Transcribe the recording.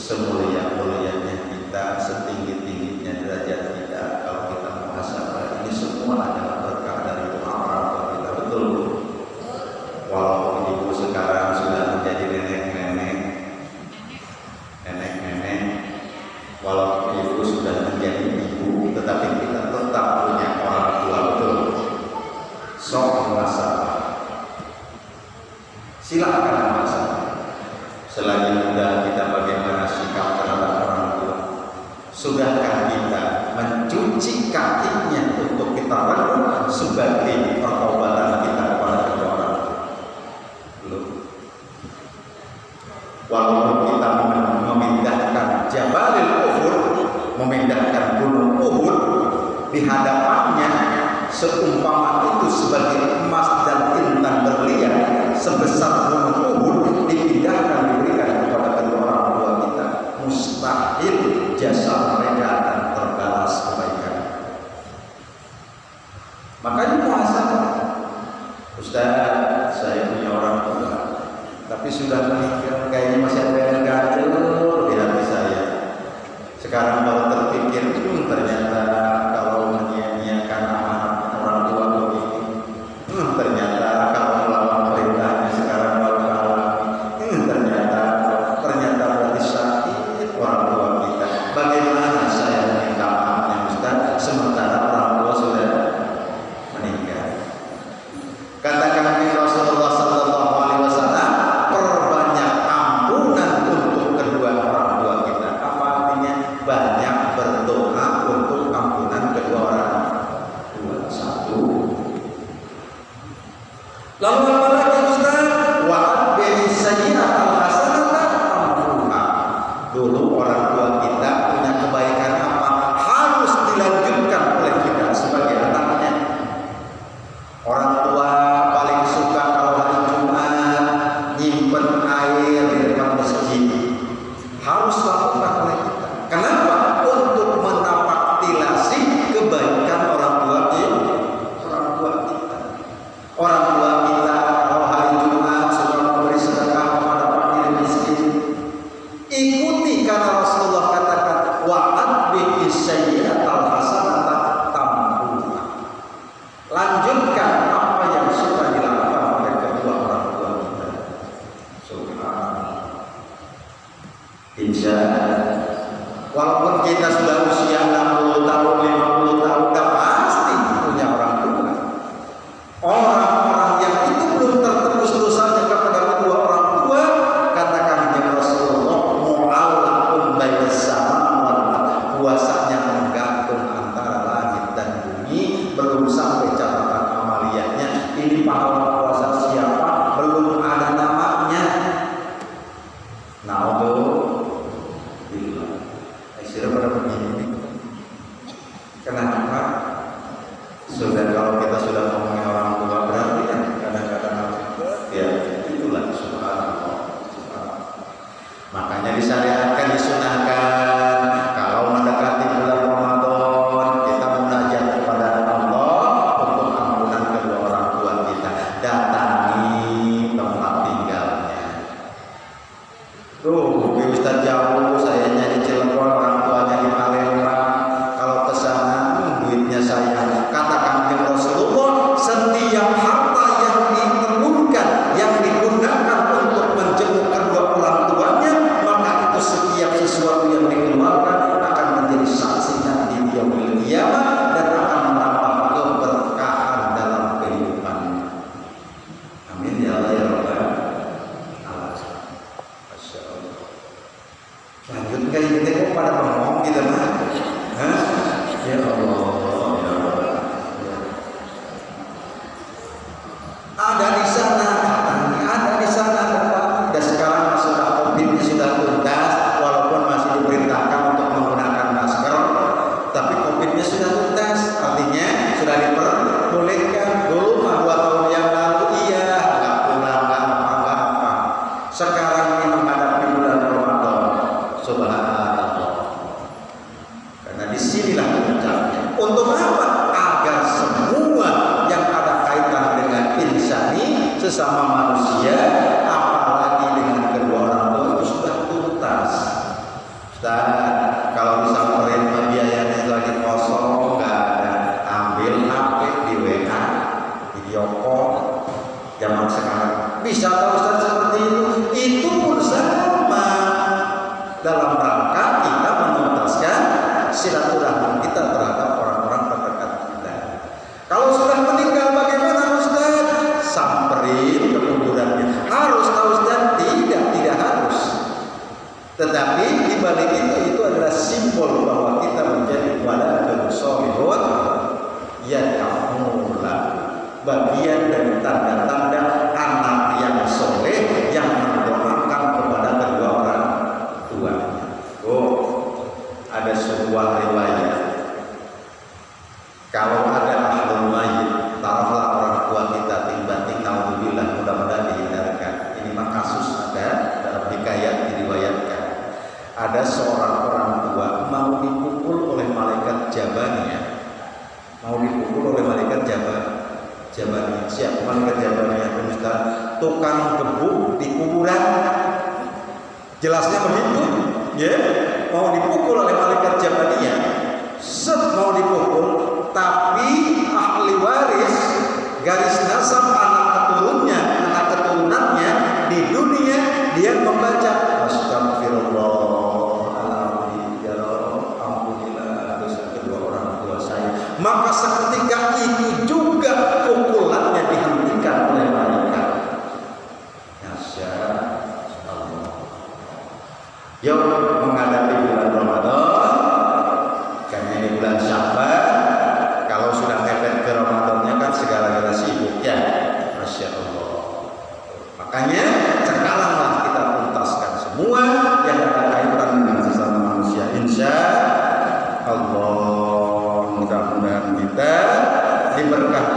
semulia-mulianya kita, setinggi-tingginya derajat kita, kalau kita muhasabah, ini semua adalah berkah dari doa orang tua kita, betul? Walaupun ibu sekarang sudah menjadi nenek-nenek, walaupun ibu sudah menjadi ibu, tetapi kita tetap punya orang tua, betul? Sok muhasabah, silakan muhasabah. Selagi muda kita bagaimana sikap terhadap orang tua? Sudahkah kita mencuci kakinya untuk kita renung sebagai pertobatan kita kepada kedua orang tua? Belum. Walaupun kita memindahkan Jabalil Uhud, memindahkan gunung Uhud, di hadapannya seumpama itu sebagai emas dan intan berlian sebesar gunung Uhud dipindahkan, diberikan kepada kedua orang tua kita, mustahil jasa mereka akan terbalas kebaikan. Makanya muhasabah. Ustaz, saya punya orang tua tapi sudah menikah, kayaknya masih ada yang gaduh di hati saya. Sekarang baru terpikir, ternyata kalau menyia-nyiakan amanat orang tua begini, ternyata kalau melawan perintahnya sekarang baru kalah, ternyata berarti sakit orang tua kita. Bagaimana saya meminta maafnya Ustaz, sementara orang tua sudah meninggal? Katakan Rasulullah sallallahu alaihi wasallam, perbanyak ampunan untuk kedua orang tua kita. Apa artinya? Banyak berdoa untuk ampunan kedua orang tua. Satu. Lalu apa lagi Ustaz? Wa atbi'is sayyi'atal hasanata tamhuha. Dulu orang tua kita punya kebaikan apa? Harus dilanjutkan oleh kita sebagai anaknya. Orang tua paling suka kalau hari Jumat nyimpen air di depan masjid. Harus lakukan oleh kita. Kenapa? Untuk menapaktilasi kebaikan orang tua kita. Orang tua kita kalau hari Jumat suka memberi sedekah kepada fakir miskin, ikuti karena Rasulullah katakan wa atbi'is sayyi'atal hasanata tamhuha. Lanjutkan apa yang sudah dilakukan oleh kedua orang tua kita. Subhanallah. Insyaallah. Walaupun kita sudah usia 60 tahun, 50 tahun, udah pasti punya orang tua. Orang-orang yang itu belum tertebus dosanya kepada kedua orang tua, katakan ya Rasulullah, mu'allaqun bainas sama wal ardh, puasanya menggantung antara langit dan bumi, belum sampai catatan amaliyahnya. Ini pahala puasa siapa? Belum ada namanya. Naudzubillah. Sudah pada begini. Kenapa? Sudah, kalau kita sudah ngomongin orang tua berarti kan kadang-kadang ya itulah subhanallah. Makanya disyariatkan, disunahkan kalau mendekati bulan Ramadan kita munajat kepada Allah untuk ampunan kedua orang tua kita. Datangi tempat tinggalnya. Tuh, Ustaz jauh, saya di Cilegon, orang tuanya di Palembang. Kalau ke sana duitnya saya. Katakan ya Rasulullah, setiap harta yang ditemukan, yang digunakan untuk menjenguk kedua orang tuanya, maka itu setiap sesuatu yang dikeluarkan akan menjadi saksinya di yaumil qiyamah dan akan menambah keberkahan dalam kehidupan. Amin ya Allah ya Rabbal alamin. Masya Allah. Lanjut kayak gitu kok pada ngomong gitu mah. Ya Allah. Ada di sana, ada di sana, dan sekarang sudah COVID-nya sudah tuntas, walaupun masih diperintahkan untuk menggunakan masker, tapi COVID-nya sudah tuntas, artinya sudah diperbolehkan. Dulu mah 2 tahun yang lalu iya, nggak pulang, nggak apa-apa. Sekarang ini menghadapi bulan Ramadan, subhanallah. Karena disinilah puncaknya. Ustaz, kalau disamperin biayanya lagi kosong, nggak ada, ambil HP di WA, video call. Zaman sekarang bisa tahu Ustaz seperti itu pun sama dalam rangka kita menuntaskan silaturahmi kita terhadap orang-orang terdekat kita. Kalau sudah meninggal bagaimana Ustaz? Samperin ke kuburannya. Harus tahu Ustaz? Tidak harus. Tetapi di balik itu adalah simbol bahwa kita menjadi waladun sholihun yad'ulah, bagian dari tanda-tanda anak yang soleh yang mendoakan kepada kedua orang tuanya. Ada sebuah riwayat, kalau ada ahlul mayyit, taruhlah orang tua kita tiba-tiba, alhamdulillah, mudah-mudahan dihindarkan. Ini mah kasus ada dalam hikayat diriwayatkan. Ada seorang orang tua mau dipukul oleh malaikat jabannya. Jabannya. Siapa malaikat jabannya? Ustaz, tukang gebuk di kuburan. Jelasnya begitu, ya. Mau dipukul oleh malaikat jabannya. Mau dipukul, tapi ahli waris, garis nasab anak keturunannya di dunia dia membaca astagfirullahaladzim, ya Allah, ampunilah dosa kedua orang tua saya. Maka seketika itu juga pukulannya dihentikan oleh malaikat. Masya Allah. Yuk menghadapi bulan Ramadan, karena ini bulan Sya'ban. Kalau sudah mepet ke Ramadannya kan segala-gala sibuk ya. Masya Allah. Makanya sekaranglah kita tuntaskan semua yang ada kaitan dengan sesama manusia. Insya Allah mudah-mudahan kita diberkati